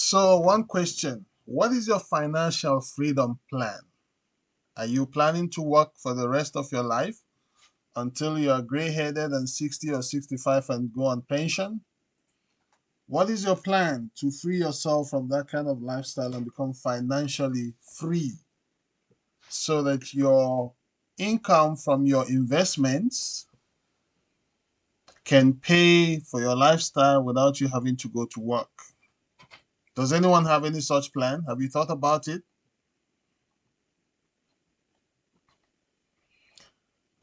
So, one question: what is your financial freedom plan? Are you planning to work for the rest of your life until you are gray headed and 60 or 65 and go on pension? What is your plan to free yourself from that kind of lifestyle and become financially free so that your income from your investments can pay for your lifestyle without you having to go to work? Does anyone have any such plan? Have you thought about it?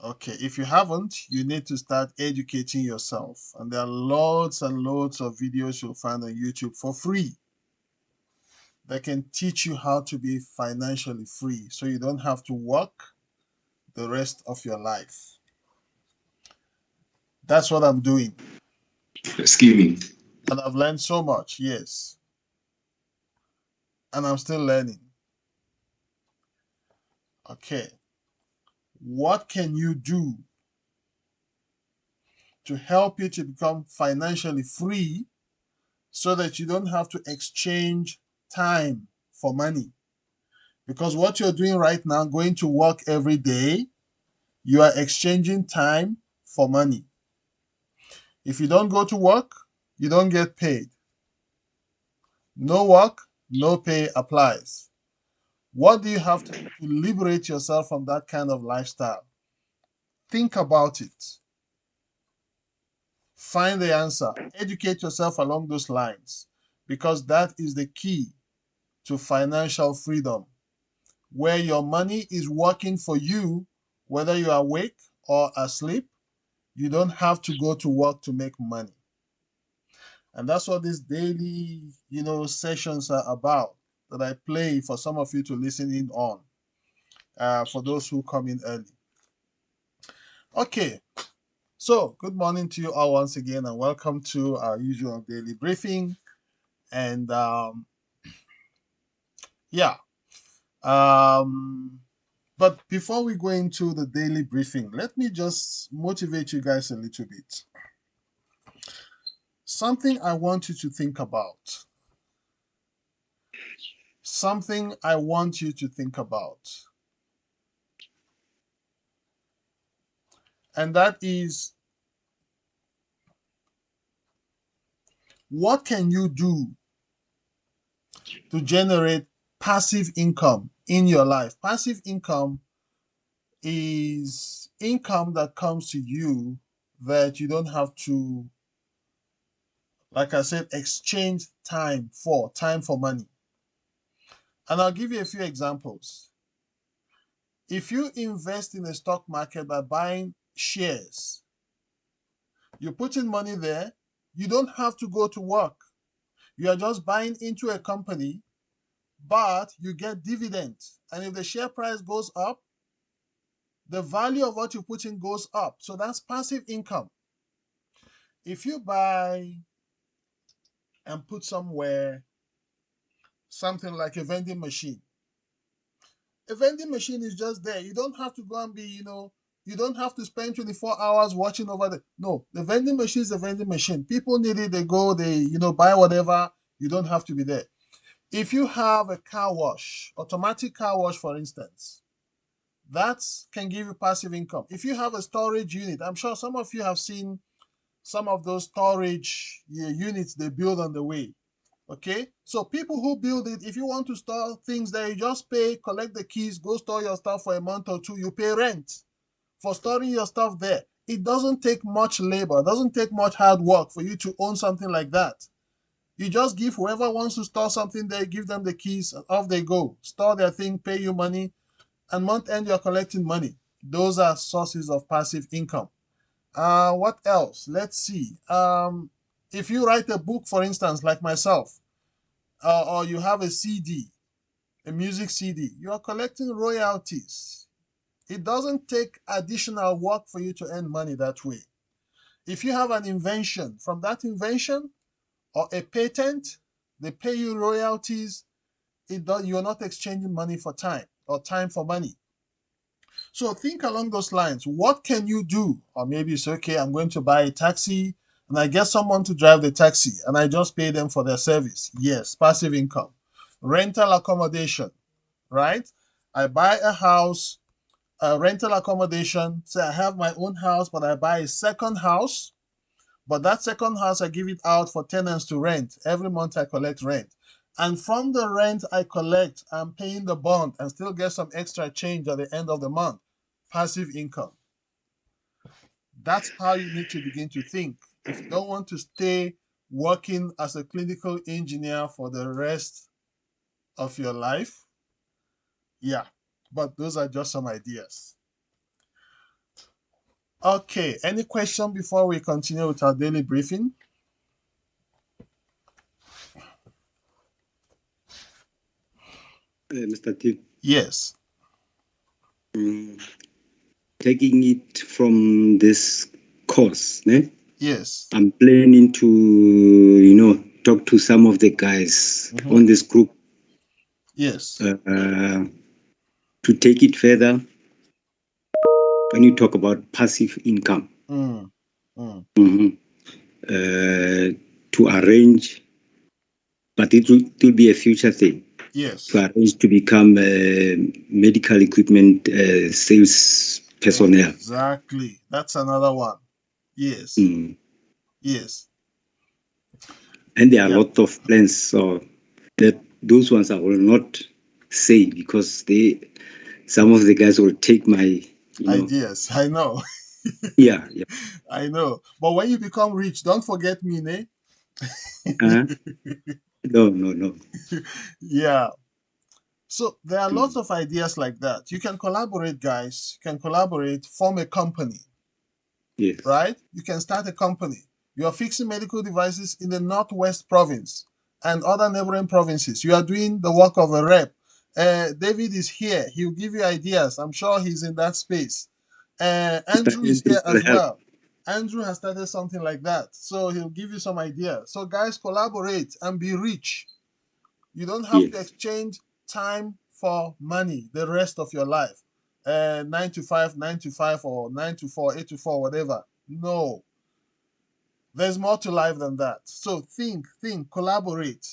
Okay, if you haven't, you need to start educating yourself. And there are loads and loads of videos you'll find on YouTube for free that can teach you how to be financially free so you don't have to work the rest of your life. That's what I'm doing. Excuse me. And I've learned so much, yes. And I'm still learning. Okay, what can you do to help you to become financially free so that you don't have to exchange time for money? Because what you're doing right now, going to work every day, you are exchanging time for money. If you don't go to work, you don't get paid. No work, no pay applies. What do you have to do to liberate yourself from that kind of lifestyle? Think about it. Find the answer. Educate yourself along those lines because that is the key to financial freedom, where your money is working for you, whether you are awake or asleep. You don't have to go to work to make money. And that's what these daily, sessions are about that I play for some of you to listen in on, for those who come in early. Okay, so good morning to you all once again, and welcome to our usual daily briefing. And yeah, um, but before we go into the daily briefing, let me just motivate you guys a little bit. Something I want you to think about. Something I want you to think about. And that is, what can you do to generate passive income in your life? Passive income is income that comes to you that you don't have to, like I said, exchange time for money. And I'll give you a few examples. If you invest in the stock market by buying shares, you put in money there, you don't have to go to work. You are just buying into a company, but you get dividends. And if the share price goes up, the value of what you put in goes up. So that's passive income. If you buy and put somewhere something like a vending machine is just there. You don't have to go and be, you don't have to spend 24 hours watching over the. No, the vending machine is a vending machine. People need it, they go, they, buy whatever. You don't have to be there. If you have a car wash, automatic car wash, for instance, that can give you passive income. If you have a storage unit, I'm sure some of you have seen some of those storage units they build on the way. Okay, so people who build it, if you want to store things there, you just pay, collect the keys, go store your stuff for a month or two. You pay rent for storing your stuff there. It doesn't take much labor, it doesn't take much hard work for you to own something like that. You just give whoever wants to store something there, give them the keys, and off they go. Store their thing, pay you money, and month end you're collecting money. Those are sources of passive income. What else? Let's see. If you write a book, for instance, like myself, or you have a CD, a music CD, you are collecting royalties. It doesn't take additional work for you to earn money that way. If you have an invention, from that invention or a patent, they pay you royalties. You're not exchanging money for time or time for money. So think along those lines. What can you do? Or maybe it's okay, I'm going to buy a taxi, and I get someone to drive the taxi and I just pay them for their service. Yes, passive income. Rental accommodation, right? I buy a house, a rental accommodation. Say I have my own house, but I buy a second house. But that second house, I give it out for tenants to rent. Every month I collect rent. And from the rent I collect, I'm paying the bond and still get some extra change at the end of the month. Passive income. That's how you need to begin to think. If you don't want to stay working as a clinical engineer for the rest of your life, yeah. But those are just some ideas. Okay, any question before we continue with our daily briefing? Mr. T, Yes, taking it from this course, yes, I'm planning to, talk to some of the guys on this group yes. to take it further when you talk about passive income. To arrange, but it will be a future thing. Yes. To arrange to become medical equipment sales personnel. Exactly. That's another one. Yes. Yes. And there are a lot of plans, so that those ones I will not say because some of the guys will take my ideas. I know. Yeah. I know. But when you become rich, don't forget me, ne? No. Yeah. So there are lots of ideas like that. You can collaborate, guys. You can collaborate, form a company. Yes. Right? You can start a company. You are fixing medical devices in the Northwest province and other neighboring provinces. You are doing the work of a rep. David is here. He'll give you ideas. I'm sure he's in that space. Andrew is here as well. Andrew has started something like that. So he'll give you some ideas. So guys, collaborate and be rich. You don't have to exchange time for money the rest of your life. 9 to 5, 9 to 5, or 9 to 4, 8 to 4, whatever. No. There's more to life than that. So think, collaborate.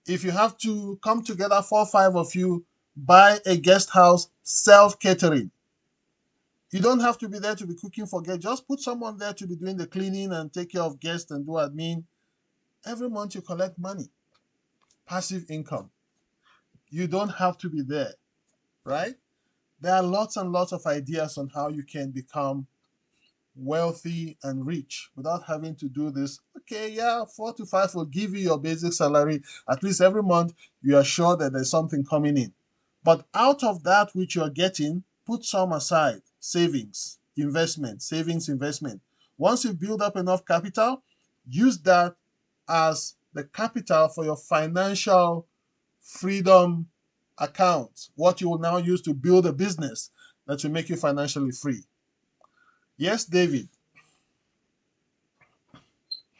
If you have to come together, 4 or 5 of you, buy a guest house, self-catering. You don't have to be there to be cooking for guests. Just put someone there to be doing the cleaning and take care of guests and do admin. Every month you collect money. Passive income. You don't have to be there, right? There are lots and lots of ideas on how you can become wealthy and rich without having to do this. Okay, yeah, 4 to 5 will give you your basic salary. At least every month, you are sure that there's something coming in. But out of that which you're getting, put some aside. Savings, investment, savings, investment. Once you build up enough capital, use that as the capital for your financial freedom account, what you will now use to build a business that will make you financially free. Yes, David.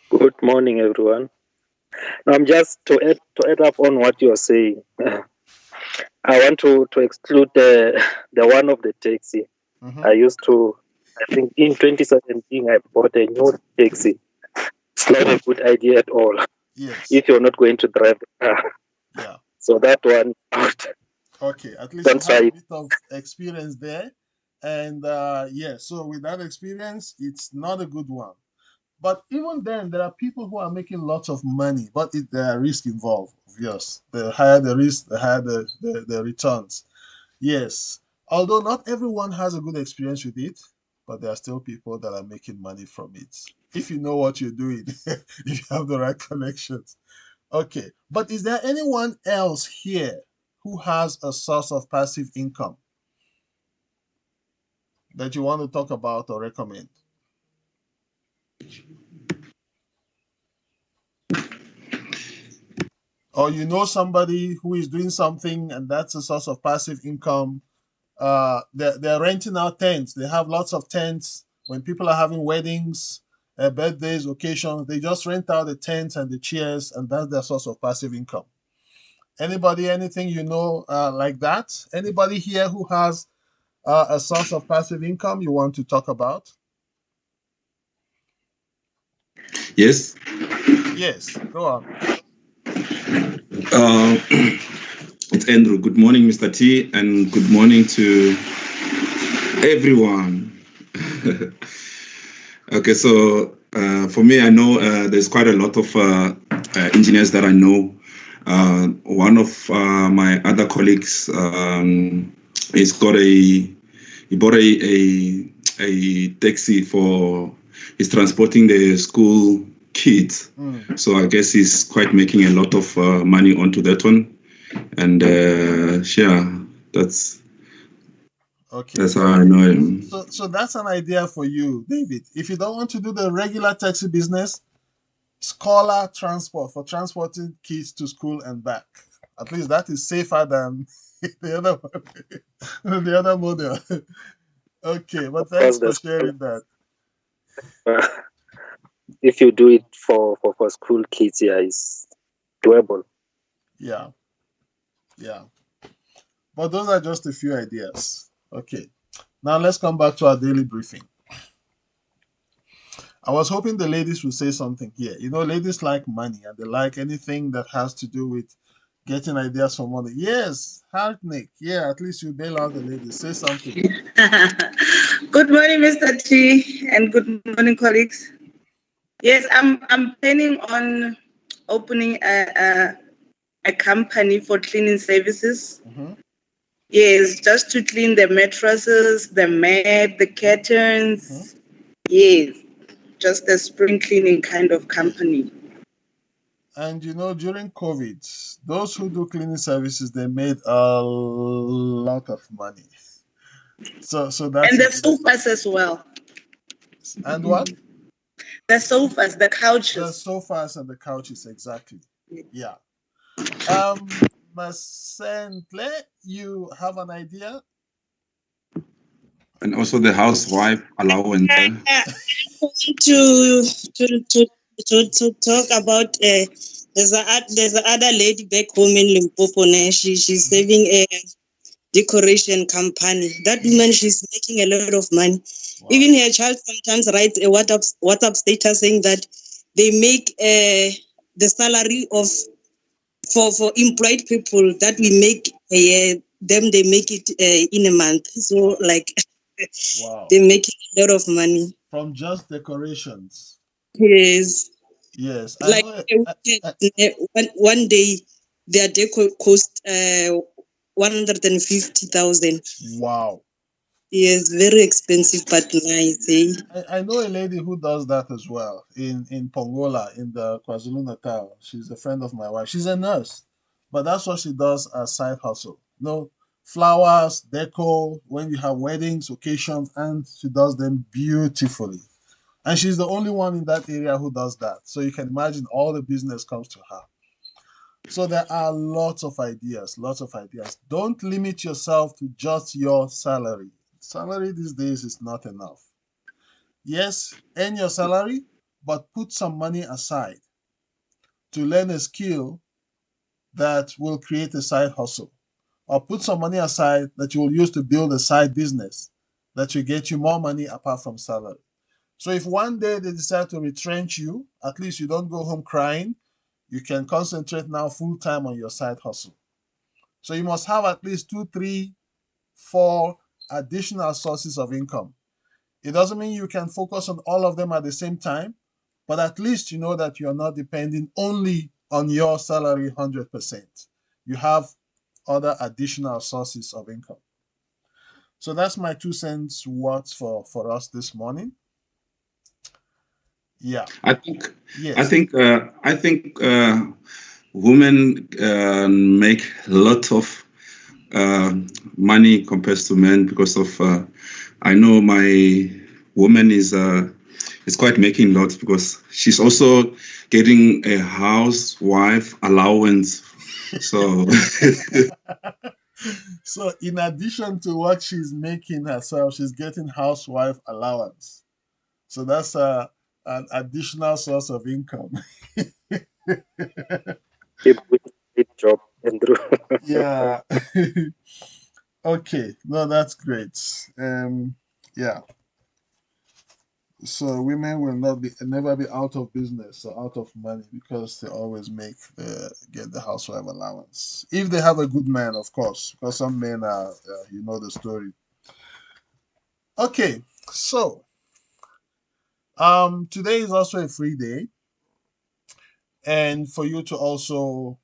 Good morning, everyone. I'm just to add up on what you're saying. I want to exclude the one of the taxi. I used to, I think in 2017, I bought a new taxi. It's not a good idea at all. Yes. If you're not going to drive the car. Yeah. So that one out. Okay, at least you have a bit of experience there. And so with that experience, it's not a good one. But even then, there are people who are making lots of money, but there are risks involved. Yes, the higher the risk, the higher the returns. Yes, although not everyone has a good experience with it, but there are still people that are making money from it. If you know what you're doing, if you have the right connections. Okay, but is there anyone else here who has a source of passive income that you want to talk about or recommend? Or you know somebody who is doing something and that's a source of passive income. They're renting out tents. They have lots of tents. When people are having weddings, birthdays, occasions, they just rent out the tents and the chairs, and that's their source of passive income. Anybody, anything you know like that? Anybody here who has a source of passive income you want to talk about? Yes. Yes, go on. It's Andrew. Good morning, Mr. T, and good morning to everyone. Okay, so for me, I know there's quite a lot of engineers that I know. One of my other colleagues he bought a taxi for, he's transporting the school kids. So I guess he's quite making a lot of money onto that one. And yeah, that's Okay. that's how I know him. So that's an idea for you, David. If you don't want to do the regular taxi business, scholar transport for transporting kids to school and back. At least that is safer than the other one, the other model. Okay, but thanks for sharing that. If you do it for school kids, yeah, it's doable. Yeah. But those are just a few ideas. Okay. Now let's come back to our daily briefing. I was hoping the ladies would say something here. You know, ladies like money and they like anything that has to do with getting ideas from money. Yes, Hartnick. Yeah, at least you bail out the ladies. Say something. Good morning, Mr. T, and good morning, colleagues. Yes, I'm planning on opening a company for cleaning services. Mm-hmm. Yes, just to clean the mattresses, the mat, the curtains. Mm-hmm. Yes, just a spring cleaning kind of company. And you know, during COVID, those who do cleaning services, they made a lot of money. So that's And the sofas as well. And what? The sofas, the The couches. sofas and the couches, exactly. Yeah. Masentle, you have an idea? And also the housewife allowance. I want to talk about there's a other lady back home in Limpopo. She's saving a decoration company. That woman, she's making a lot of money. Wow. Even her child sometimes writes a WhatsApp status saying that they make the salary of for employed people that we make a year, them they make it in a month. So like wow. they make a lot of money from just decorations. Yes. Yes. Like one day their deco cost 150,000. Wow. Yes, very expensive but nice. Eh? I know a lady who does that as well in Pongola in the KwaZulu-Natal. She's a friend of my wife. She's a nurse, but that's what she does as side hustle. You know, flowers, deco, when you have weddings, occasions, and she does them beautifully. And she's the only one in that area who does that. So you can imagine all the business comes to her. So there are lots of ideas, lots of ideas. Don't limit yourself to just your salary. Salary these days is not enough. Yes, earn your salary, but put some money aside to learn a skill that will create a side hustle. Or put some money aside that you will use to build a side business that will get you more money apart from salary. So if one day they decide to retrench you, at least you don't go home crying. You can concentrate now full time on your side hustle. So you must have at least 2, 3, 4 additional sources of income. It doesn't mean you can focus on all of them at the same time, but at least you know that you're not depending only on your salary 100%. You have other additional sources of income. So that's my 2 cents worth for us this morning. Yeah. I think women make a lot of money compared to men because of I know my woman is quite making lots because she's also getting a housewife allowance. So so in addition to what she's making herself, she's getting housewife allowance. So that's an additional source of income. Keep with it job, Andrew. Yeah. Okay. No, that's great. Yeah. So women will never be out of business or out of money because they always get the housewife allowance if they have a good man, of course. Because some men are, you know the story. Okay, so today is also a free day, and for you to also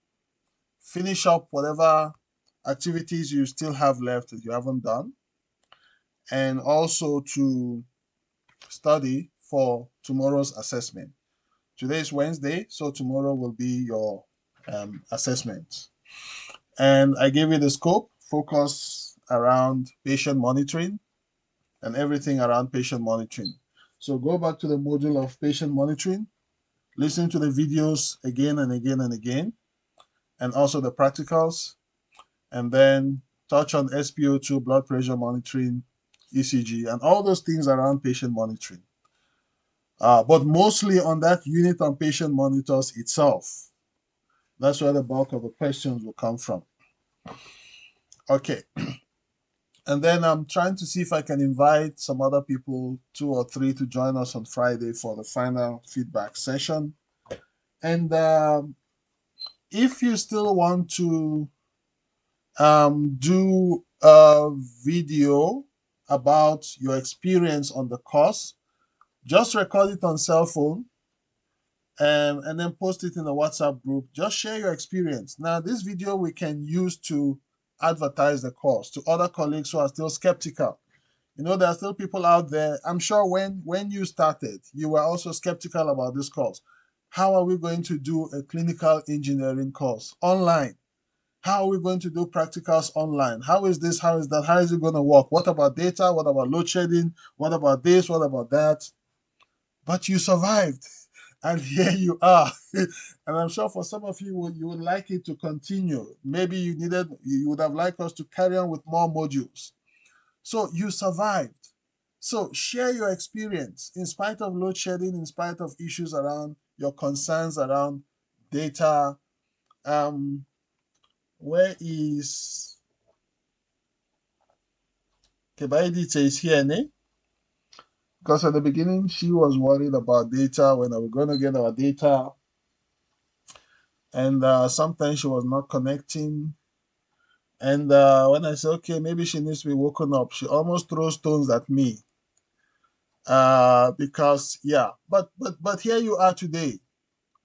finish up whatever activities you still have left that you haven't done, and also to study for tomorrow's assessment. Today is Wednesday, so tomorrow will be your assessment. And I gave you the scope, focus around patient monitoring and everything around patient monitoring. So go back to the module of patient monitoring, listen to the videos again and again and again, and also the practicals, and then touch on SpO2, blood pressure monitoring, ECG, and all those things around patient monitoring. But mostly on that unit on patient monitors itself. That's where the bulk of the questions will come from. Okay. And then I'm trying to see if I can invite some other people, 2 or 3, to join us on Friday for the final feedback session. And if you still want to do a video about your experience on the course, just record it on cell phone and then post it in the WhatsApp group. Just share your experience. Now, this video we can use to advertise the course to other colleagues who are still skeptical. You know, there are still people out there. I'm sure when you started, you were also skeptical about this course. How are we going to do a clinical engineering course online? How are we going to do practicals online? How is this? How is that? How is it going to work? What about data? What about load shedding? What about this? What about that? But you survived. And here you are. And I'm sure for some of you, you would like it to continue. Maybe you would have liked us to carry on with more modules. So you survived. So share your experience in spite of load shedding, in spite of issues around your concerns around data. Where is Kebaidite is here, ne? Because at the beginning she was worried about data, when are we going to get our data, and sometimes she was not connecting. And when I said, okay, maybe she needs to be woken up, she almost throws stones at me. Because yeah, but here you are today.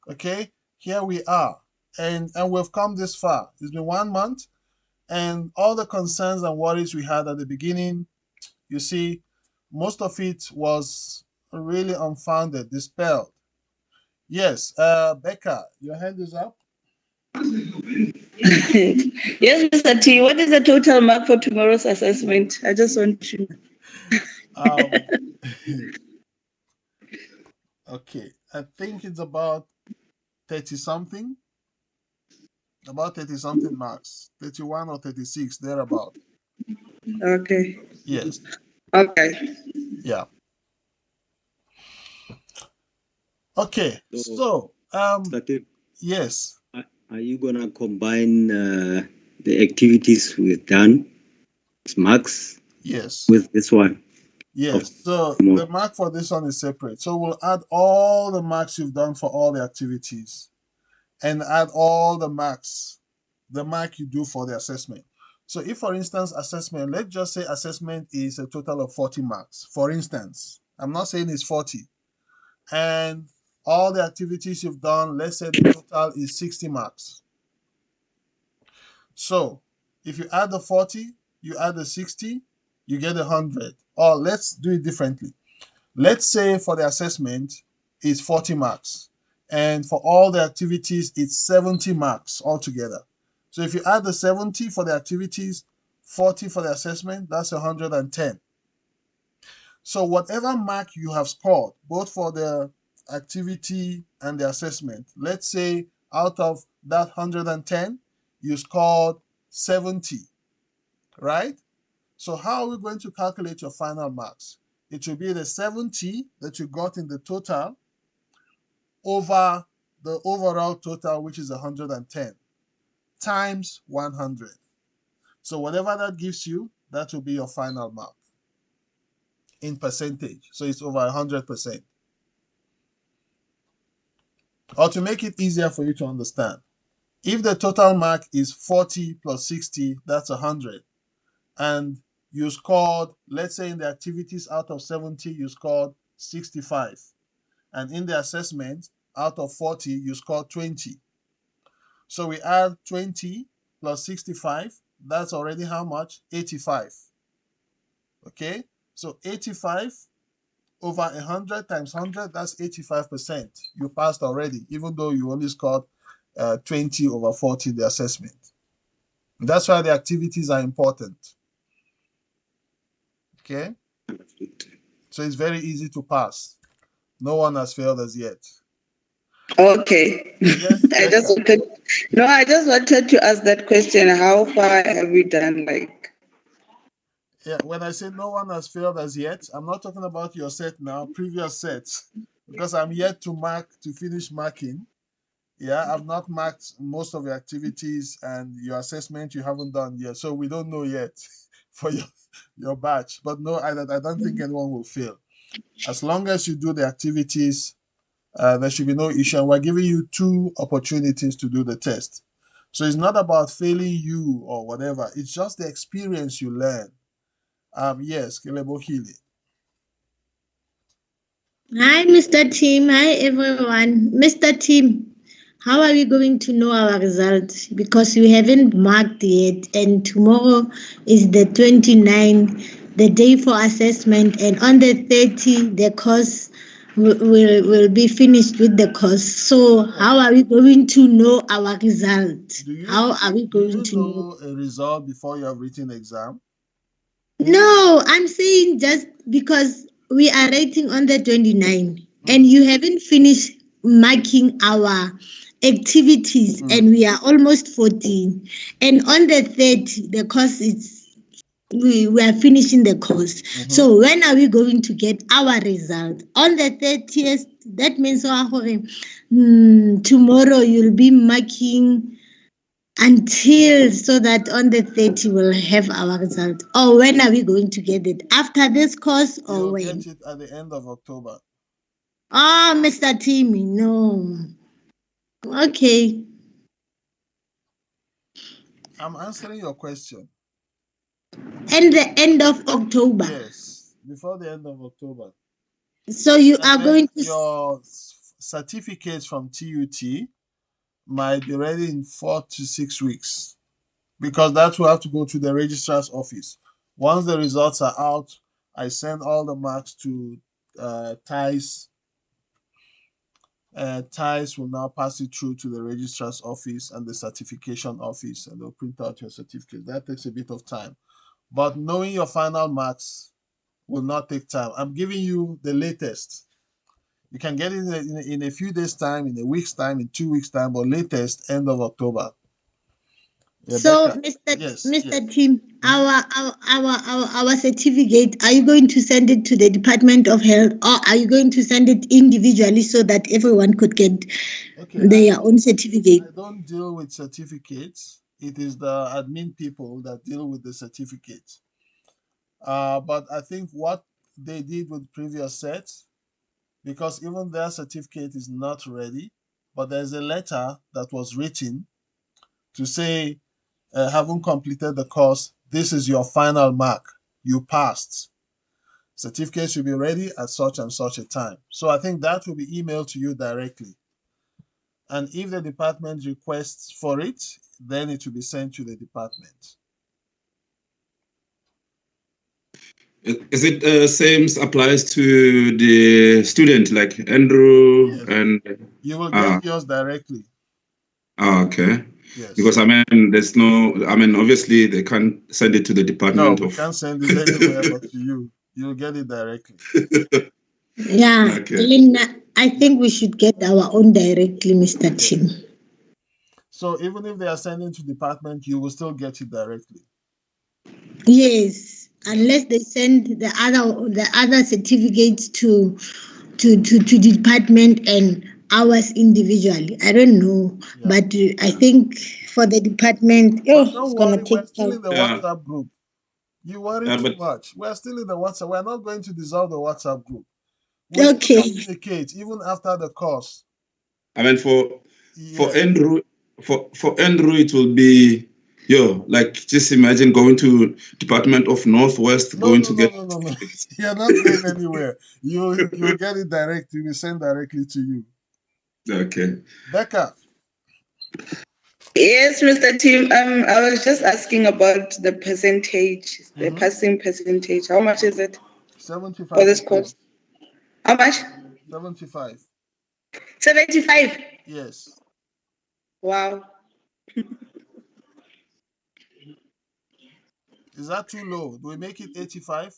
Okay, here we are, and we've come this far. It's been 1 month, and all the concerns and worries we had at the beginning, you see, most of it was really unfounded, dispelled. Yes, Becca, your hand is up. Yes, Mr. T, what is the total mark for tomorrow's assessment? I just want to. Okay, I think it's about 30 something. About 30 something marks, 31 or 36, thereabout. Okay. Yes. Okay. Yeah. Okay. So, yes. Are you gonna combine the activities we've done, marks? Yes. With this one. Yes. So the mark for this one is separate. So we'll add all the marks you've done for all the activities, and add all the marks, the mark you do for the assessment. So if, for instance, assessment, let's just say assessment is a total of 40 marks. For instance, I'm not saying it's 40. And all the activities you've done, let's say the total is 60 marks. So if you add the 40, you add the 60, you get 100. Or let's do it differently. Let's say for the assessment, it's 40 marks. And for all the activities, it's 70 marks altogether. So if you add the 70 for the activities, 40 for the assessment, that's 110. So whatever mark you have scored, both for the activity and the assessment, let's say out of that 110, you scored 70, right? So how are we going to calculate your final marks? It will be the 70 that you got in the total over the overall total, which is 110, times 100. So whatever that gives you, that will be your final mark. in percentage. So it's over 100%. Or to make it easier for you to understand, if the total mark is 40 plus 60, that's 100. And you scored, let's say in the activities out of 70, you scored 65. And in the assessment, out of 40, you scored 20. So we add 20 plus 65, that's already how much? 85. Okay, so 85 over 100 times 100, that's 85%. You passed already, even though you only scored 20 over 40 in the assessment. That's why the activities are important. Okay, so it's very easy to pass. No one has failed as yet. Okay. Yes. I just wanted to ask that question. How far have we done? Yeah, when I say no one has failed as yet, I'm not talking about your set now, previous sets, because I'm yet to finish marking. Yeah, I've not marked most of your activities, and your assessment you haven't done yet, so we don't know yet for your batch. But no, I don't think anyone will fail. As long as you do the activities, there should be no issue. And we're giving you 2 opportunities to do the test. So it's not about failing you or whatever. It's just the experience you learn. Yes, Kelebo Healy. Hi, Mr. Tim. Hi, everyone. Mr. Tim, how are we going to know our results? Because we haven't marked yet, and tomorrow is the 29th, the day for assessment, and on the 30th, the course will be finished with the course. So how are we going to know our result? How are we going to know a result before you have written exam? No, I'm saying just because we are writing on the 29th and you haven't finished marking our activities and we are almost 14. And on the 30th, the course is we are finishing the course. So when are we going to get our result? On the 30th, that means tomorrow you'll be marking until so that on the 30th we'll have our result. Or when are we going to get it? After this course or You'll when? Get it at the end of October. Oh, Mr. Timmy, no. Okay. I'm answering your question. And the end of October. Yes, before the end of October. So you are going to your certificates from TUT might be ready in 4 to 6 weeks, because that will have to go to the registrar's office. Once the results are out, I send all the marks to TIES. TIES will now pass it through to the registrar's office and the certification office, and they'll print out your certificate. That takes a bit of time, but knowing your final marks will not take time. I'm giving you the latest. You can get it in a few days' time, in a week's time, in 2 weeks' time, but latest end of October. So, Mr. Tim, our certificate, are you going to send it to the Department of Health, or are you going to send it individually so that everyone could get their own certificate? I don't deal with certificates. It is the admin people that deal with the certificates. But I think what they did with previous sets, because even their certificate is not ready, but there's a letter that was written to say, having completed the course, this is your final mark. You passed. Certificate should be ready at such and such a time. So I think that will be emailed to you directly. And if the department requests for it, then it will be sent to the department. Is it same applies to the student like Andrew? Yes. And you will get yours directly. Okay. Yes. Because there's no. Obviously they can't send it to the department. No, we can't send it anywhere but to you. You'll get it directly. Yeah, okay. I think we should get our own directly, Mr. Tim. So even if they are sending to department, you will still get it directly. Yes, unless they send the other certificates to department and ours individually. I don't know, but I think for the department, it's gonna take time. We're still in the WhatsApp group. You worry too much. We're still in the WhatsApp. We're not going to dissolve the WhatsApp group. We Okay. communicate even after the course. I mean, for Andrew, it will be, like just imagine going to Department of Northwest, No. You're not going anywhere. You'll get it direct. It will send directly to you. Okay. Becca. Yes, Mr. Tim. I was just asking about the percentage, the passing percentage. How much is it? 75%. For this course. How much? 75. 75. Yes. Wow. Is that too low? Do we make it 85?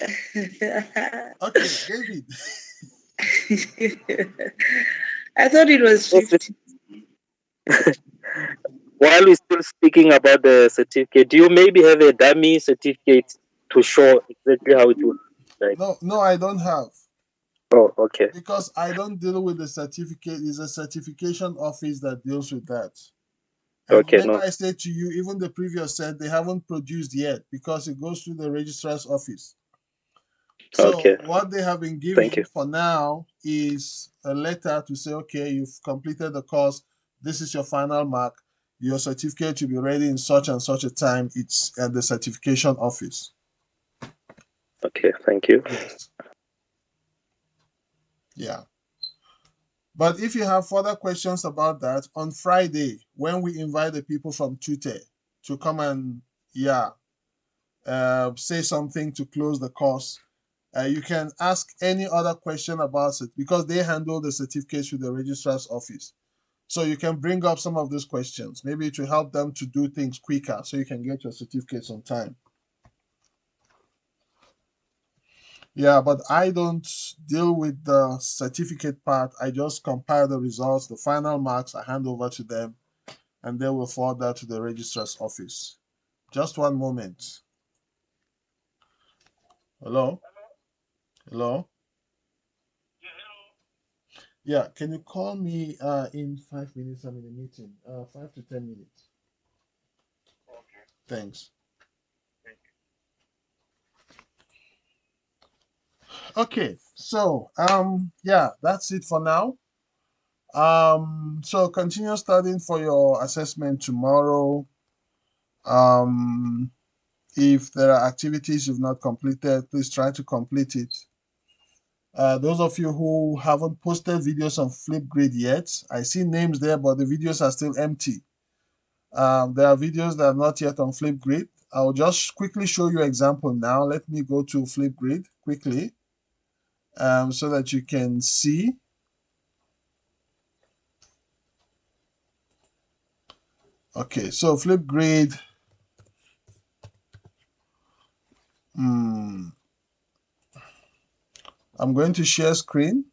Okay, David. I thought it was 50. While we're still speaking about the certificate, do you maybe have a dummy certificate to show exactly how it would look like? No, I don't have. Oh, okay. Because I don't deal with the certificate. It's a certification office that deals with that. And okay, remember, I said to you, even the previous said they haven't produced yet because it goes through the registrar's office. So what they have been giving for now is a letter to say, okay, you've completed the course. This is your final mark. Your certificate will be ready in such and such a time. It's at the certification office. Okay, thank you. Yes. Yeah. But if you have further questions about that, on Friday, when we invite the people from Tute to come and, say something to close the course, you can ask any other question about it because they handle the certificates with the registrar's office. So you can bring up some of those questions. Maybe it will help them to do things quicker so you can get your certificates on time. Yeah, but I don't deal with the certificate part. I just compile the results, the final marks, I hand over to them, and they will forward that to the registrar's office. Just one moment. Hello? Hello? Yeah, can you call me in 5 minutes? I'm in a meeting. 5 to 10 minutes. Okay. Thanks. Okay, so that's it for now. So continue studying for your assessment tomorrow. If there are activities you've not completed, please try to complete it. Those of you who haven't posted videos on Flipgrid yet, I see names there, but the videos are still empty. There are videos that are not yet on Flipgrid. I'll just quickly show you an example now. Let me go to Flipgrid quickly so that you can see. Okay, so Flipgrid. I'm going to share screen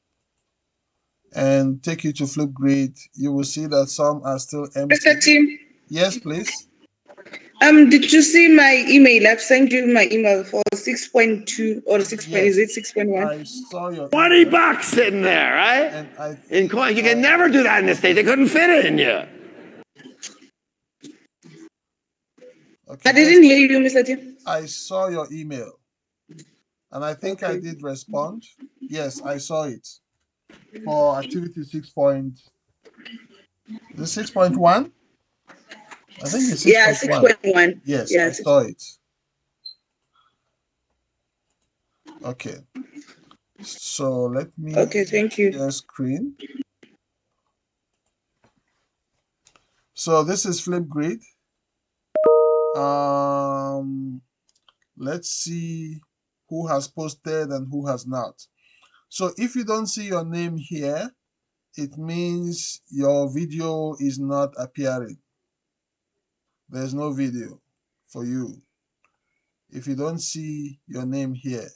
and take you to Flipgrid. You will see that some are still empty. Mr. Tim? Yes, please. Did you see my email? I've sent you my email for 6.2 or 6. Yes. Is it 6.1? I saw your $20 sitting there, right? And in coins. You can never do that in the States. They couldn't fit it in you. Okay, I didn't hear you, Mr. Tim. I saw your email. And I think I did respond. Yes, I saw it. For activity 6. Is it 6.1? I think it's 6.1. Yeah, 6.1. Yes, I saw it. Okay. So let me thank you. share screen. So this is Flipgrid. Let's see who has posted and who has not. So if you don't see your name here, it means your video is not appearing. There's no video for you if you don't see your name here.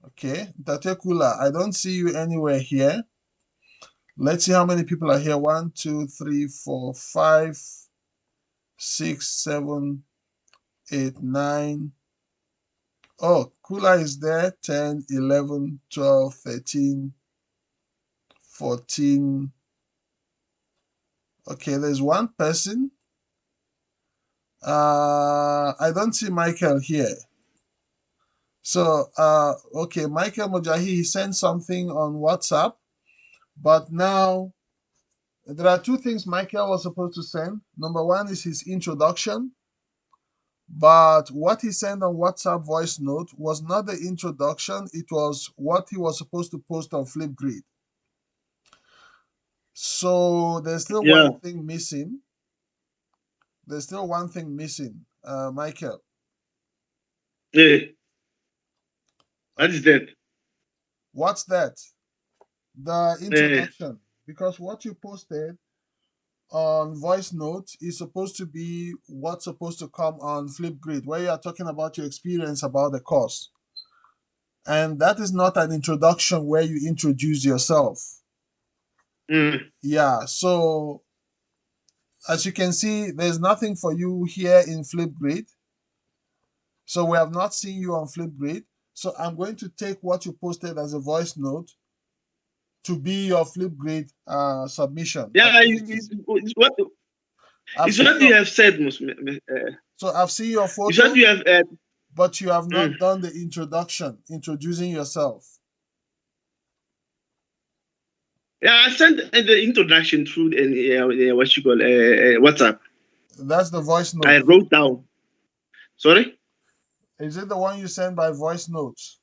Okay, Tatekula, I don't see you anywhere here. Let's see how many people are here. 1, 2, 3, 4, 5, 6, 7, 8, 9. Oh, Kula is there. 10, 11, 12, 13, 14. Okay, there's one person. I don't see Michael here. So, okay, Michael Mojahi sent something on WhatsApp, but now there are two things Michael was supposed to send. Number one is his introduction, but what he sent on WhatsApp voice note was not the introduction, it was what he was supposed to post on Flipgrid. So there's still one thing missing. There's still one thing missing, Michael. Yeah. What is that? What's that? The introduction. Because what you posted on voice note is supposed to be what's supposed to come on Flipgrid, where you are talking about your experience about the course. And that is not an introduction where you introduce yourself. Yeah, so as you can see, there's nothing for you here in Flipgrid. So we have not seen you on Flipgrid. So I'm going to take what you posted as a voice note to be your Flipgrid submission. Yeah, it's what you have said, so I've seen your photo. It's what you have but you have not done the introduction, introducing yourself. Yeah, I sent the introduction through what you call WhatsApp. That's the voice note. I wrote down. Sorry? Is it the one you sent by voice notes?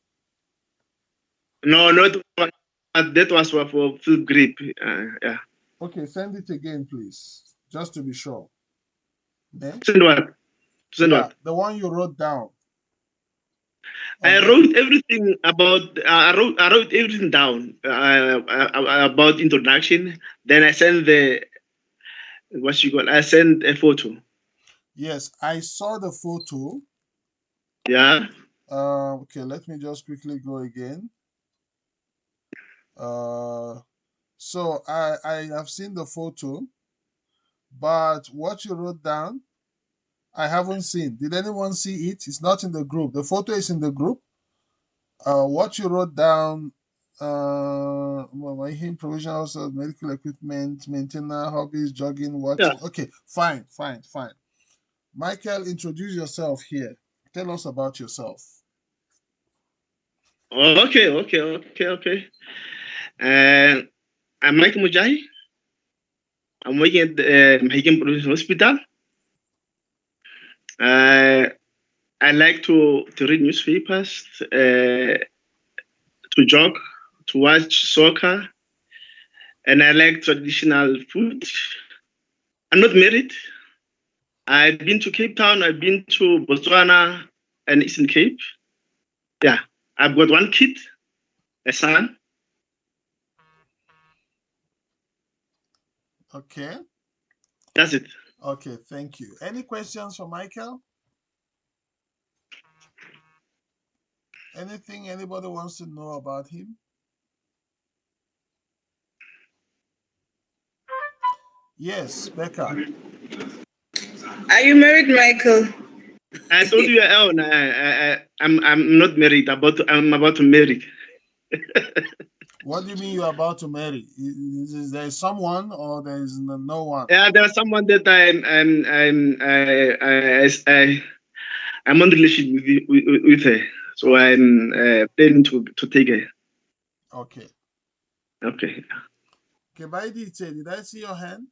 No, not that was for Flipgrid. Yeah. Okay, send it again, please, just to be sure. Okay? Send what? Send what? The one you wrote down. I wrote everything about. I wrote everything down about introduction. Then I sent what you call. I sent a photo. Yes, I saw the photo. Yeah. Okay, let me just quickly go again. So I have seen the photo, but what you wrote down, I haven't seen. Did anyone see it? It's not in the group. The photo is in the group. What you wrote down, provisional medical equipment, maintenance, hobbies, jogging, watching. Yeah. Okay, fine. Michael, introduce yourself here. Tell us about yourself. Okay. I'm Mike Mujai. I'm working at the Mahigan Provincial Hospital. I like to read newspapers, to jog, to watch soccer, and I like traditional food. I'm not married. I've been to Cape Town, I've been to Botswana and Eastern Cape. Yeah, I've got one kid, a son. Okay. That's it. Okay, thank you. Any questions for Michael? Anything anybody wants to know about him? Yes, Becca. Are you married, Michael? I told you, I'm not married. I'm about to marry. What do you mean you're about to marry? Is there someone or there is no one? Yeah, there's someone that I'm on relationship with her, so I'm planning to take her. Okay. Okay. Okay, by did I see your hand?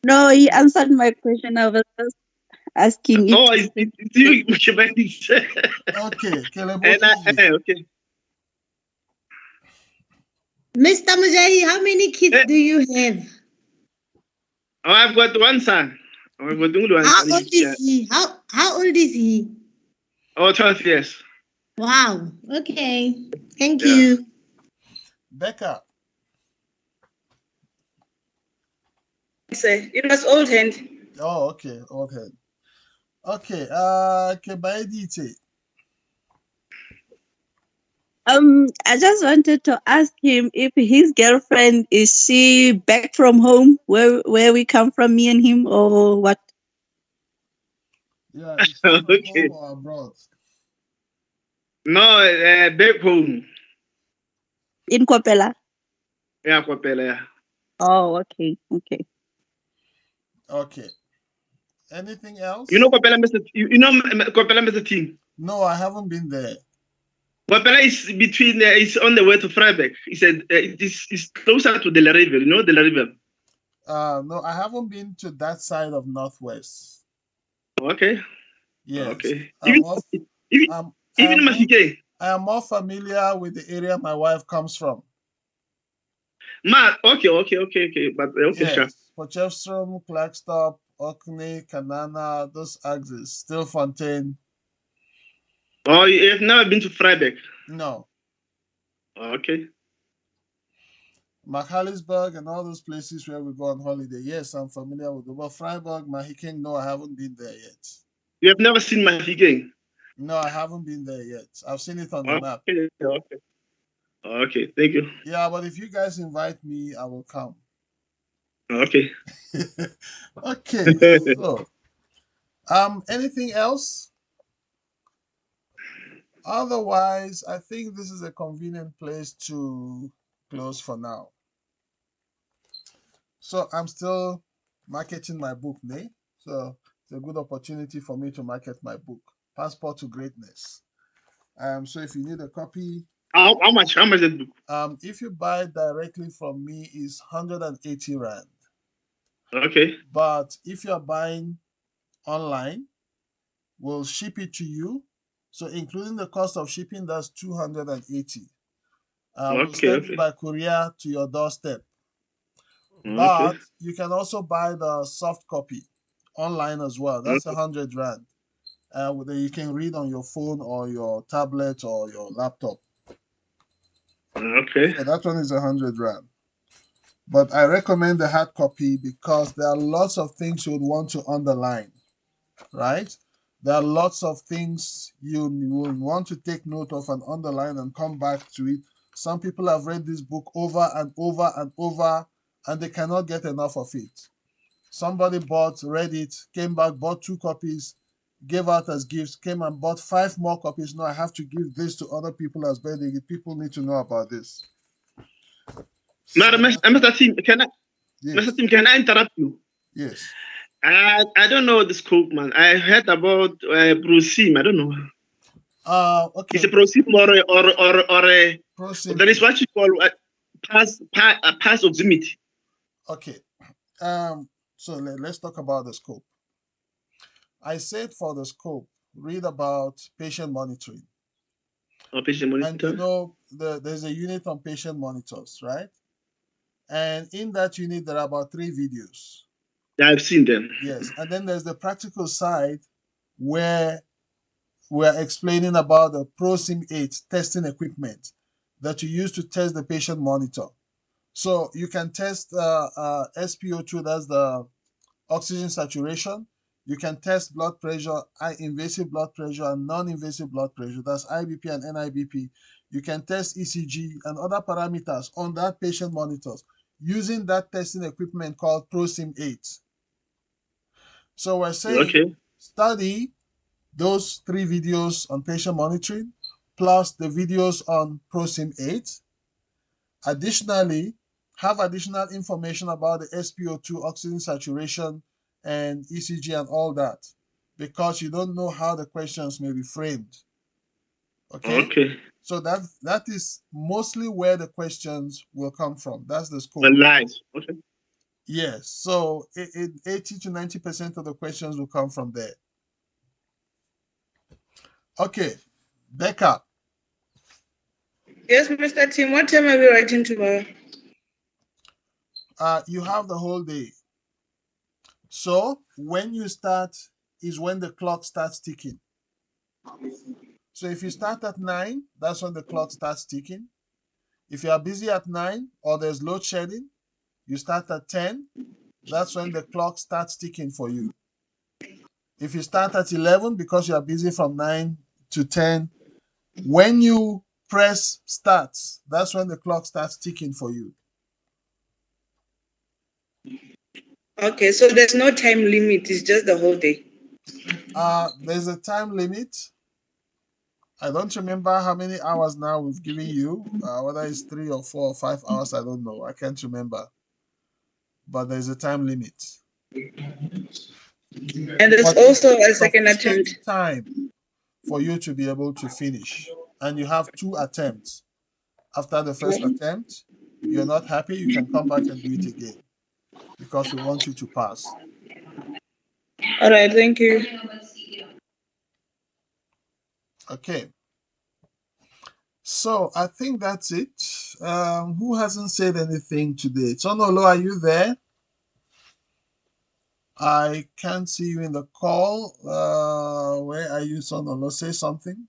No, he answered my question. I was just asking. Oh, it's you, okay. Okay. Mr. Mujahi, how many kids do you have? Oh, I've got one son. How old is he? How old is he? Oh, 12 years. Wow. Okay. Thank you. Becca. It was old hand. Oh, okay. Old hand. Okay. Kebaidite. I just wanted to ask him if his girlfriend, is she back from home where we come from, me and him, or what? Yeah, is she okay. Home or abroad? No, back home. In Kwapela? Yeah, Kwapela, yeah. Oh, okay. Okay. Anything else? You know Kopela Mr. Team? No, I haven't been there. Kopela is between, it's on the way to Freiburg. He said it's closer to Del River, you know, Del River. No, I haven't been to that side of Northwest. Okay. Yes. Okay. Even Mafike. I am more familiar with the area my wife comes from. Okay. But okay, yes. sure. Potchefstroom, Clarkstop, Orkney, Kanana, those axes, Stilfontein. Oh, you have never been to Freiburg? No. Okay. McAllisburg and all those places where we go on holiday. Yes, I'm familiar with them. But Freiburg, Mahikeng, no, I haven't been there yet. You have never seen Mahikeng? No, I haven't been there yet. I've seen it on the map. Okay, thank you. Yeah, but if you guys invite me, I will come. Okay. Okay. So, anything else? Otherwise, I think this is a convenient place to close for now. So I'm still marketing my book, Nay. So it's a good opportunity for me to market my book, Passport to Greatness. So if you need a copy, how much is the book? If you buy directly from me, is 180 Rand. Okay. But if you're buying online, we'll ship it to you. So including the cost of shipping, that's 280. We'll send it by courier to your doorstep. But you can also buy the soft copy online as well. That's 100 Rand. That you can read on your phone or your tablet or your laptop. Okay. So that one is 100 Rand. But I recommend the hard copy because there are lots of things you would want to underline, right? There are lots of things you will want to take note of and underline and come back to it. Some people have read this book over and over and over, and they cannot get enough of it. Somebody read it, came back, bought 2 copies, gave out as gifts, came and bought 5 more copies. No, I have to give this to other people as birthday. People need to know about this. Madam, Mr. Tim, Mr. Tim, can I interrupt you? Yes. I don't know the scope, man. I heard about Prosim. I don't know. Okay. It's a Prosim or a Prosim. There is what you call a pass oximetry. Okay. So let's talk about the scope. I said for the scope, read about patient monitoring. Patient monitoring. And you know, there's a unit on patient monitors, right? And in that unit, there are about 3 videos. Yeah, I've seen them. Yes. And then there's the practical side where we're explaining about the ProSim 8 testing equipment that you use to test the patient monitor. So you can test SpO2, that's the oxygen saturation. You can test blood pressure, invasive blood pressure and non-invasive blood pressure. That's IBP and NIBP. You can test ECG and other parameters on that patient monitors using that testing equipment called ProSim 8. So we're saying study those 3 videos on patient monitoring plus the videos on ProSim 8. Additionally, have additional information about the SpO2, oxygen saturation, and ECG and all that, because you don't know how the questions may be framed. Okay. So that is mostly where the questions will come from. That's the scope. Nice. Okay. Yes. So 80 to 90% of the questions will come from there. Okay. Becca. Yes, Mr. Tim. What time are we writing tomorrow? You have the whole day. So when you start is when the clock starts ticking. So if you start at 9, that's when the clock starts ticking. If you are busy at 9 or there's load shedding, you start at 10. That's when the clock starts ticking for you. If you start at 11 because you are busy from 9 to 10, when you press start, that's when the clock starts ticking for you. Okay, so there's no time limit. It's just the whole day. There's a time limit. I don't remember how many hours now we've given you, whether it's 3 or 4 or 5 hours, I don't know. I can't remember. But there's a time limit. And there's also a second sufficient attempt. time for you to be able to finish. And you have 2 attempts. After the first attempt, you're not happy, you can come back and do it again because we want you to pass. All right, thank you. Okay. So I think that's it. Who hasn't said anything today? Tonolo, are you there? I can't see you in the call. Where are you, Tonolo? Say something.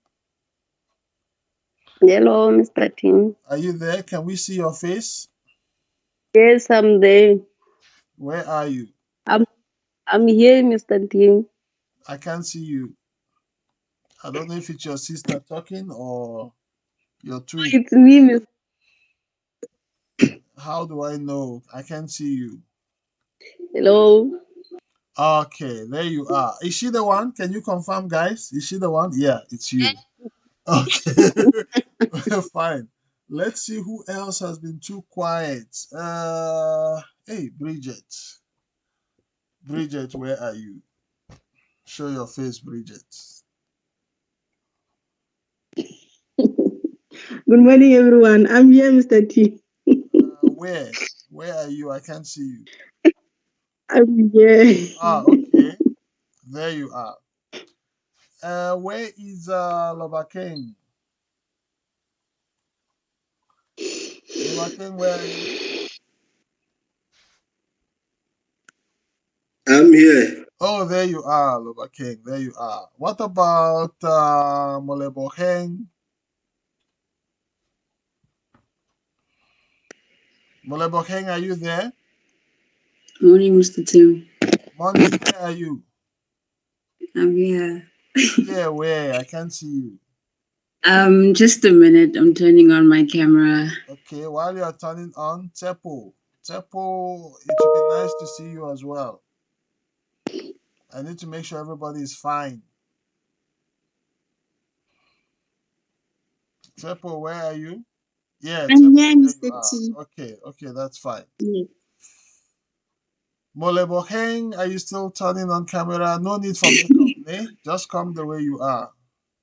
Hello, Mr. Tim. Are you there? Can we see your face? Yes, I'm there. Where are you? I'm here, Mr. Tim. I can't see you. I don't know if it's your sister talking or your twin. It's me, Mr. How do I know? I can't see you. Hello. Okay, there you are. Is she the one? Can you confirm, guys? Is she the one? Yeah, it's you. Okay. Fine. Let's see who else has been too quiet. Hey, Bridget. Bridget, where are you? Show your face, Bridget. Good morning, everyone. I'm here, Mr. T. Where? Where are you? I can't see you. I'm here. Okay. There you are. Where is Lobakeng? Lobakeng, where are you? I'm here. Oh, there you are, Lobakeng. There you are. What about Moleboheng? Moleboheng, are you there? Morning, Mr. Tim. Morning, where are you? I'm here. Yeah, where? I can't see you. Just a minute. I'm turning on my camera. Okay, while you are turning on, Tepo. Tepo, it would be nice to see you as well. I need to make sure everybody is fine. Tepo, where are you? Yeah, I'm Tepo, here, there you Mr. are. T. Okay, that's fine. Yeah. Moleboheng, are you still turning on camera? No need for makeup, eh? Just come the way you are.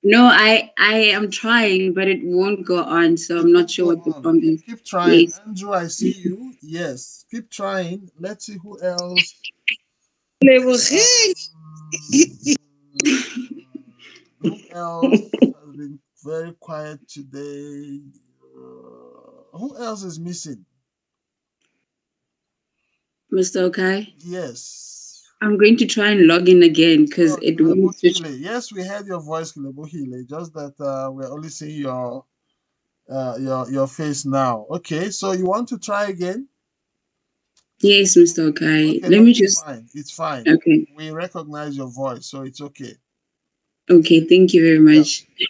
No, I am trying, but it won't go on, so I'm not sure what the problem is. Keep trying. Yes. Andrew, I see you. Yes, keep trying. Let's see who else. Who else has been very quiet today? Who else is missing? Mr. Okay? Yes. I'm going to try and log in again because it won't switch. Yes, we heard your voice, Kilebohile. Just that we're only seeing your face now. Okay, so you want to try again? Yes, Mr. Okay. Okay, Let me just. Fine. It's fine. Okay. We recognize your voice, so it's okay. Okay, thank you very much. Yeah.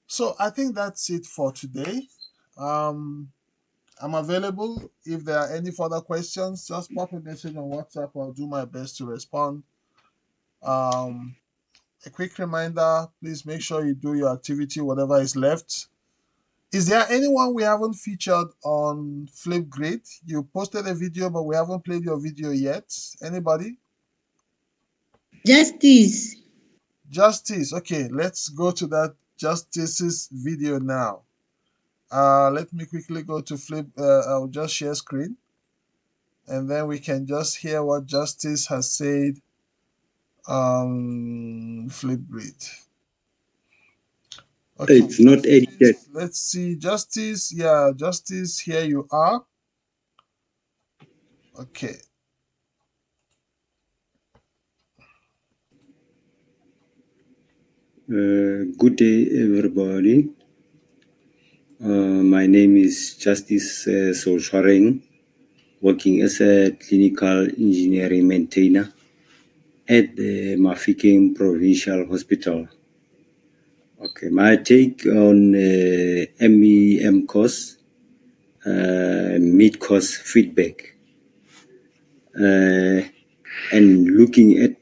So I think that's it for today. I'm available. If there are any further questions, just pop a message on WhatsApp. I'll do my best to respond. A quick reminder, please make sure you do your activity, whatever is left. Is there anyone we haven't featured on Flipgrid? You posted a video, but we haven't played your video yet. Anybody? Justice. Justice. Okay, let's go to that Justice's video now. Let me quickly go to Flip. I'll just share screen. And then we can just hear what Justice has said. Flipgrid. Okay, it's not edited. Let's see. Justice. Yeah, Justice, here you are. Okay. Good day, everybody. My name is Justice Solshwareng, working as a clinical engineering maintainer at the Mafikeng Provincial Hospital. Okay, my take on MEM course, mid-course feedback, and looking at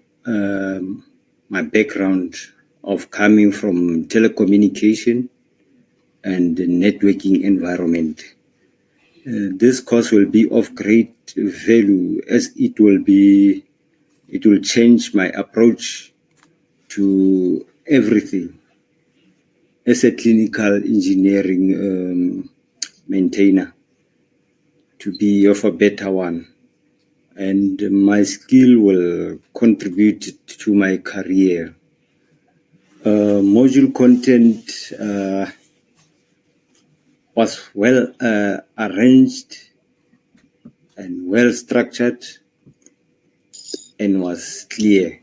my background of coming from telecommunication and the networking environment. This course will be of great value as it will change my approach to everything as a clinical engineering maintainer, to be of a better one. And my skill will contribute to my career. Module content was well arranged and well structured and was clear.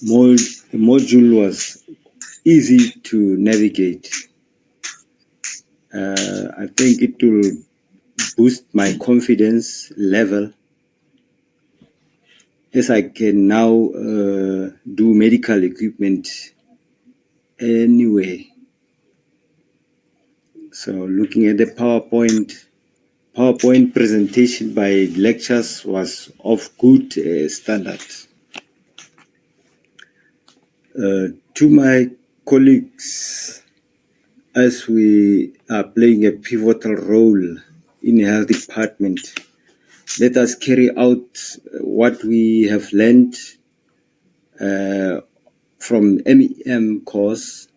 Module was easy to navigate. I think it will boost my confidence level as I can now do medical equipment anyway. So looking at the PowerPoint presentation by lectures was of good standard. To my colleagues, as we are playing a pivotal role in the health department, let us carry out what we have learned from MEM course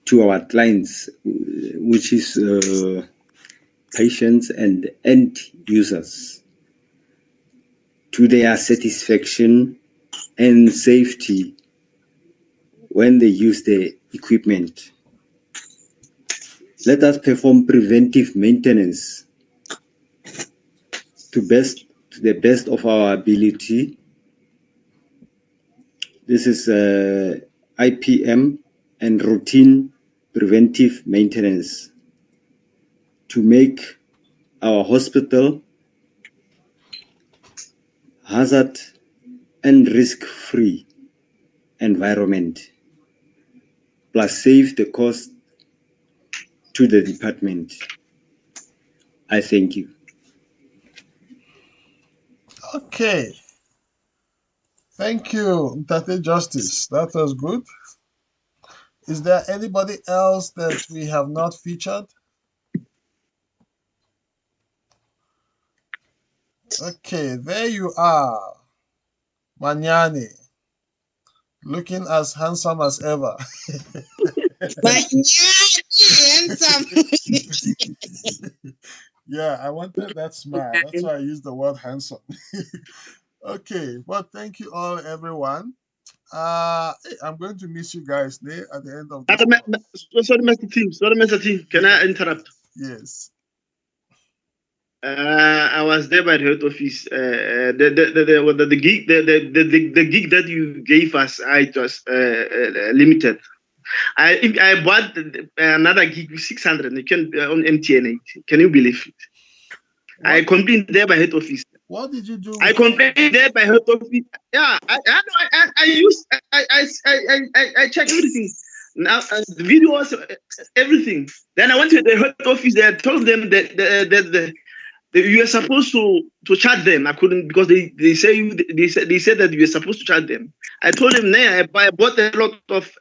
to our clients, which is patients and end users, to their satisfaction and safety when they use the equipment. Let us perform preventive maintenance to the best of our ability. This is IPM and routine preventive maintenance to make our hospital hazard and risk-free environment, plus save the cost to the department. I thank you. Okay. Thank you, Mtate Justice. That was good. Is there anybody else that we have not featured? Okay, there you are, Manyani, looking as handsome as ever. Handsome. Yeah, I wanted that smile. That's why I used the word handsome. Okay, well, thank you all, everyone. I'm going to miss you guys there at the end of this. Sorry, Mr. Team. Can I interrupt? Yes. I was there by the head office. The gig that you gave us, it was limited. I bought another gig with 600. You can on MTN 8. Can you believe it? What? I complained there by head office. What did you do? I complained there by head office. Yeah, I check everything. Now the videos, everything. Then I went to the head office. I told them that you are supposed to charge them. I couldn't because they said that you were supposed to charge them. I told them, nah, I bought a lot of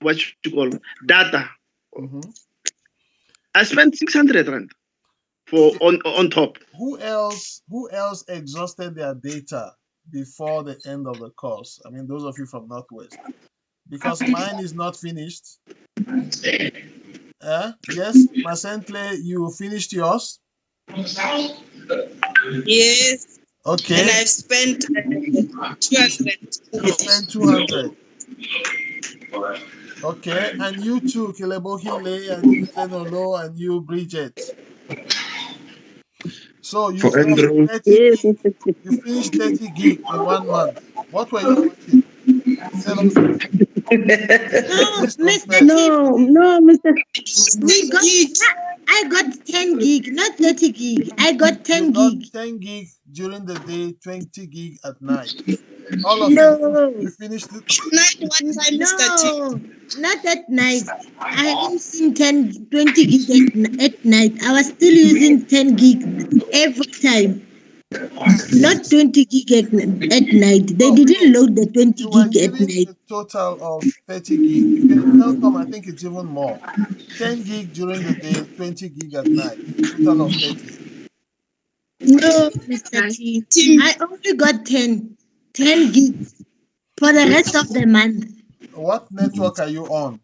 what you call data. Mm-hmm. I spent 600 rand for on top. Who else exhausted their data before the end of the course? I mean, those of you from Northwest, because mine is not finished. Yes, Masentle, you finished yours. Yes. Okay. And I've spent 200. You spent 200. Okay, and you too, Kilebohile, and you Tenolo, and you Bridget. So you finished 30 gig. You finished 30 gig in 1 month. What were you watching? No, Mr. I got 10 gig, not 30 gig. I got 10 gig. 10 gig during the day, 20 gig at night. All of you finished it? Night, what time, Mr. No, not at night. I haven't seen 20 gig at night. I was still using 10 gig every time. Not 20 gig at night. They didn't load the 20 You were gig at given night. a total of 30 gig. If you're in telecom, I think it's even more. 10 gig during the day, 20 gig at night. Total of 30. No, Mr. T. I only got 10 gigs for the rest of the month. What network are you on?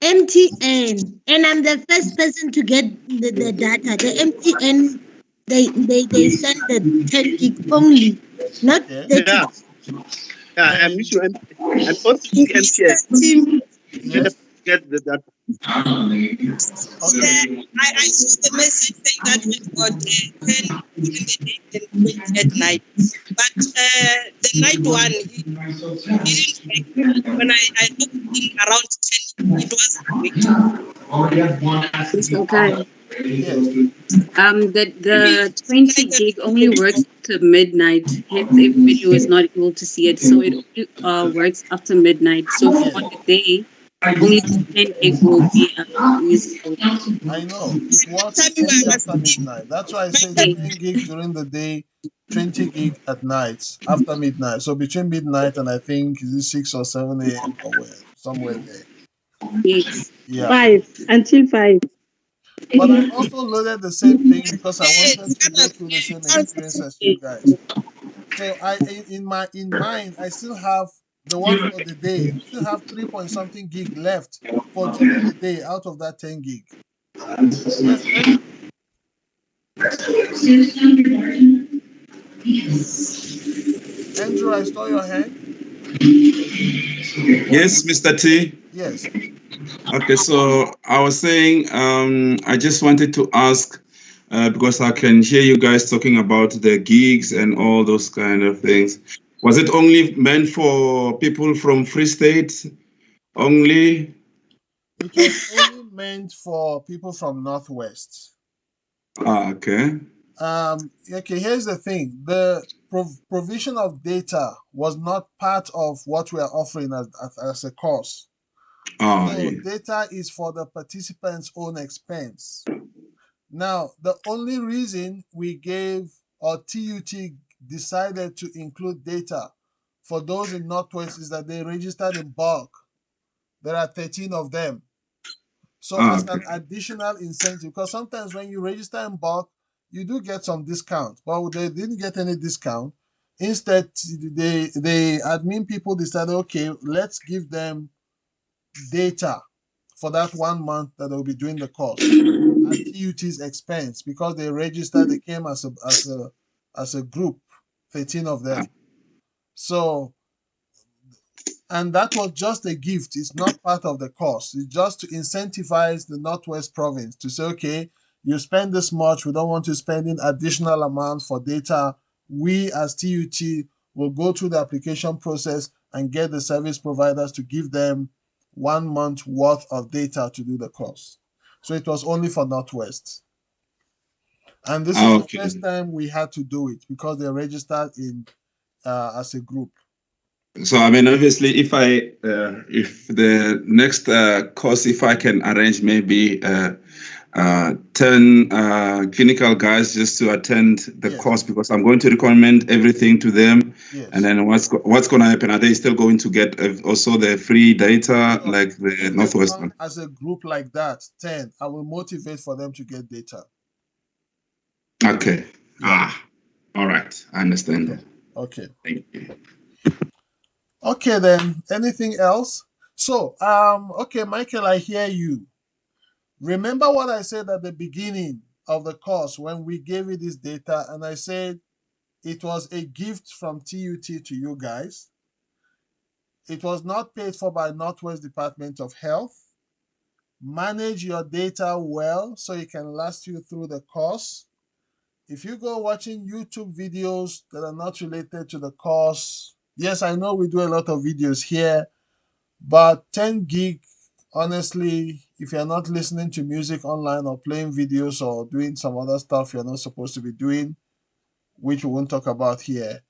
MTN, and I'm the first person to get the data. The MTN, they send the 10 gig only, not 30. Yeah. Yeah, I miss you. And also MTN. Yes. Get the data. Okay. I saw the message saying that we've got 10 during the day and 20 at night. But the night one, he didn't make it. When I looked in around 10, it wasn't Okay. Yes. The 20 gig only works to midnight. If everybody was not able to see it, so it only works after midnight. So for the day, only 10 gig will be useful. I know. It works only after midnight. That's why I say it's 10 gig during the day, 20 gig at night, after midnight. So between midnight and I think is it 6 or 7 a.m. or where, somewhere there. Yes. Yeah. 5 until 5. But I also loaded the same thing because I wanted to go through the same experience as you guys. So in mine, I still have the one for the day. I still have 3 point something gig left for during the day out of that 10 gig. Yes, Andrew. Andrew, I saw your hand. Yes, Mr. T. Yes. Okay, so I was saying, I just wanted to ask, because I can hear you guys talking about the gigs and all those kind of things. Was it only meant for people from Free State only? It was only meant for people from Northwest. Okay. Okay, here's the thing. The provision of data was not part of what we are offering as a course. So data is for the participants' own expense. Now, the only reason we gave or TUT decided to include data for those in Northwest is that they registered in bulk. There are 13 of them. So as an additional incentive, because sometimes when you register in bulk, you do get some discount, but they didn't get any discount. Instead, the admin people decided, okay, let's give them data for that 1 month that they'll be doing the course at TUT's expense because they registered, they came as a group, 13 of them. So, and that was just a gift. It's not part of the course. It's just to incentivize the Northwest province to say, okay, you spend this much. We don't want to spend in additional amounts for data. We as TUT will go through the application process and get the service providers to give them 1 month worth of data to do the course. So it was only for Northwest. And this is the first time we had to do it because they registered in as a group. So I mean, obviously, if the next course, if I can arrange maybe 10 clinical guys just to attend the course, because I'm going to recommend everything to them. Yes. And then what's going to happen? Are they still going to get also the free data like the Northwest one? As a group like that, 10, I will motivate for them to get data. Okay. All right. I understand that. Okay. Thank you. Okay, then. Anything else? So, okay, Michael, I hear you. Remember what I said at the beginning of the course when we gave you this data, and I said it was a gift from TUT to you guys. It was not paid for by Northwest Department of Health. Manage your data well so it can last you through the course. If you go watching YouTube videos that are not related to the course, yes, I know we do a lot of videos here, but 10 gig, honestly, if you're not listening to music online or playing videos or doing some other stuff you're not supposed to be doing, which we won't talk about here,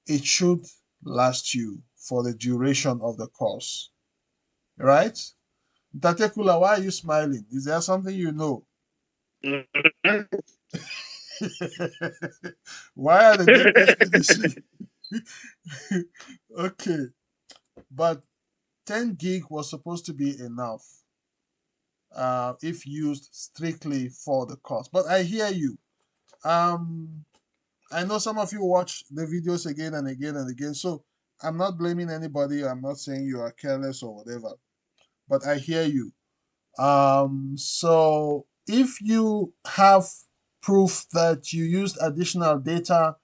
it should last you for the duration of the course. Right? Tatekula, why are you smiling? Is there something you know? Why are the networks finishing? Okay, but 10 gig was supposed to be enough if used strictly for the cost. But I hear you. I know some of you watch the videos again and again and again, so I'm not blaming anybody. I'm not saying you are careless or whatever, but I hear you. So if you have proof that you used additional data,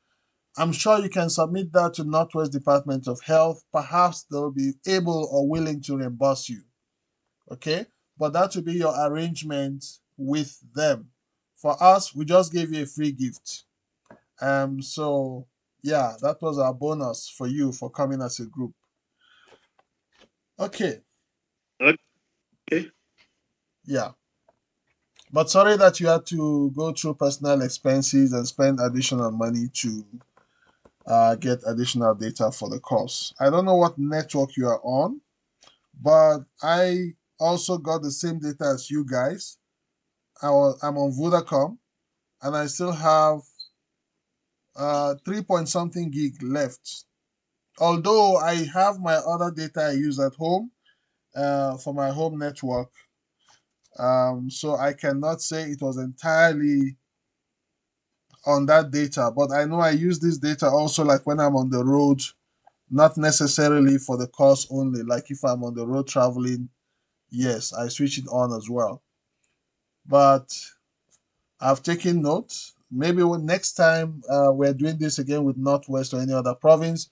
I'm sure you can submit that to Northwest Department of Health. Perhaps they'll be able or willing to reimburse you. Okay? But that will be your arrangement with them. For us, we just gave you a free gift. So yeah, that was our bonus for you for coming as a group. Okay. Okay. Yeah. But sorry that you had to go through personal expenses and spend additional money to get additional data for the course. I don't know what network you are on, but I also got the same data as you guys. I'm on Vodacom, and I still have 3 point something gig left. Although I have my other data I use at home for my home network, so I cannot say it was entirely on that data, but I know I use this data also like when I'm on the road, not necessarily for the course only. Like if I'm on the road traveling, yes, I switch it on as well. But I've taken note. Maybe next time we're doing this again with Northwest or any other province,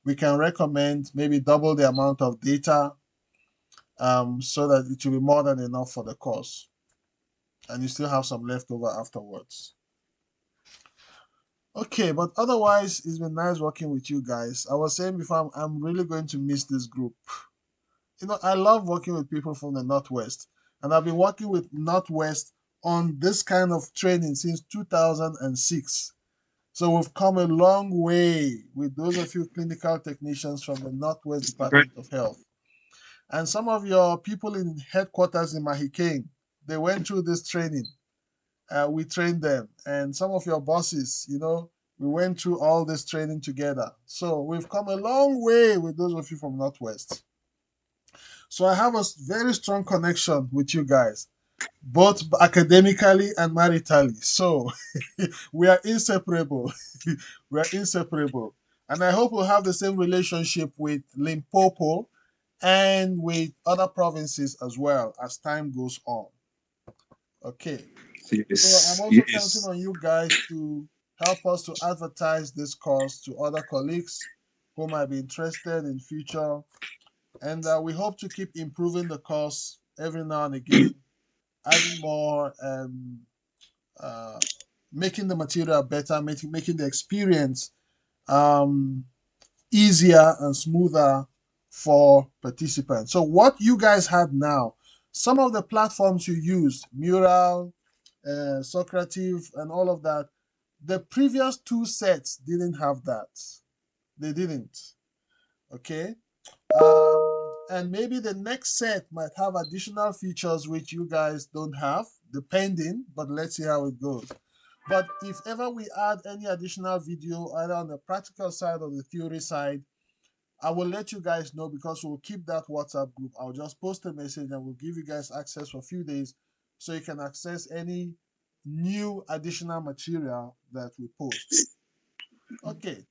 we can recommend maybe double the amount of data so that it will be more than enough for the course. And you still have some leftover afterwards. Okay, but otherwise, it's been nice working with you guys. I was saying before, I'm really going to miss this group. I love working with people from the Northwest, and I've been working with Northwest on this kind of training since 2006. So we've come a long way with those of you clinical technicians from the Northwest Department of Health. And some of your people in headquarters in Mahikeng, they went through this training. We trained them. And some of your bosses, we went through all this training together. So we've come a long way with those of you from Northwest. So I have a very strong connection with you guys, both academically and maritally. So we are inseparable. We are inseparable. And I hope we'll have the same relationship with Limpopo and with other provinces as well as time goes on. Okay. So I'm also counting on you guys to help us to advertise this course to other colleagues who might be interested in future. And we hope to keep improving the course every now and again, adding more, making the material better, making the experience easier and smoother for participants. So what you guys had now, some of the platforms you used, Mural, Socrative, and all of that, the previous 2 sets didn't have that. They didn't. Okay. And maybe the next set might have additional features which you guys don't have, depending, but let's see how it goes. But if ever we add any additional video, either on the practical side or the theory side, I will let you guys know because we'll keep that WhatsApp group. I'll just post a message and we'll give you guys access for a few days so you can access any new additional material that we post. Okay.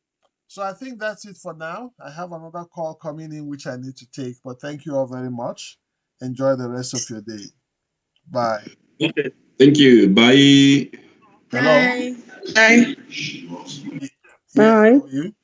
So I think that's it for now. I have another call coming in which I need to take, but thank you all very much. Enjoy the rest of your day. Bye. Okay. Thank you. Bye. Hello. Bye. Yes, Bye. how are you?